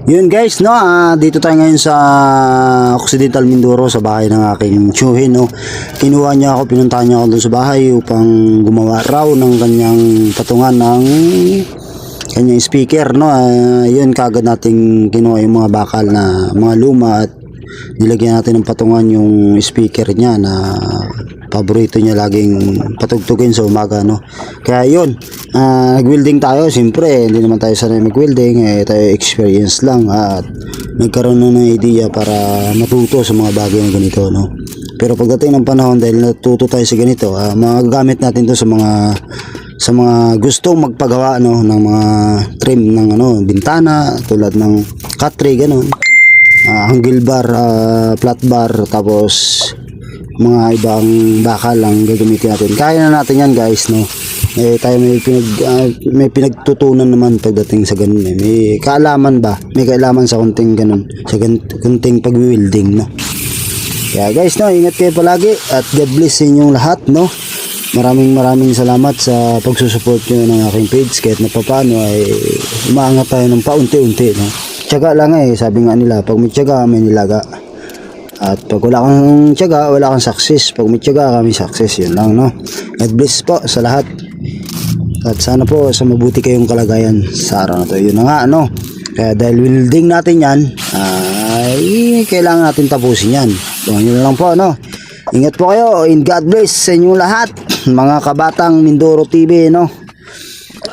Yun guys, no, dito tayo ngayon sa Occidental Mindoro sa bahay ng aking tiyuhin, no. Kinuha niya ako, pinuntahan niya ako doon sa bahay upang gumawa raw ng kanyang patungan ng kanyang speaker, no. Yun kagad nating kinuha yung mga bakal na mga luma at nilagyan natin ng patungan yung speaker niya na paborito niya laging patugtugin sa umaga, no. Kaya yun, nag-welding tayo. Siyempre hindi naman tayo sanay mag-welding, tayo experience lang at nagkaroon na ng idea para matuto sa mga bagay na ganito, no. Pero pagdating ng panahon, dahil natuto tayo sa ganito, magagamit natin to sa mga gustong magpagawa, no, ng mga trim ng bintana tulad ng cut tray, ganun, angle bar, flat bar, tapos mga ibang bakal lang gagamitin natin. Kaya na natin yan guys, no. Tayo may pinagtutunan naman pagdating sa ganun, may kaalaman ba, may kaalaman sa kunting ganun, sa kunting pag-welding, no. Kaya guys, no, ingat kayo palagi at God bless sa inyong lahat, no. Maraming salamat sa pagsusupport nyo ng aking page. Kahit na papaano ay umaangat tayo ng paunti-unti, no. Tiyaga lang, sabi nga nila, pag may tiyaga may nilaga. At pag wala kang tiyaga, wala kang success. Pag may tiyaga, kami success. Yun lang, no. God bless po sa lahat. At sana po sa mabuti kayong kalagayan sa araw na to. Yun na nga, no. Kaya dahil welding natin yan, ay kailangan natin tapusin yan. So, yun lang po, no. Ingat po kayo. And God bless sa inyong lahat. Mga kabatang Mindoro TV, no.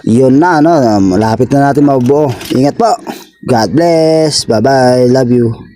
Yun na, no. Malapit na natin mabubuo. Ingat po. God bless. Bye-bye. Love you.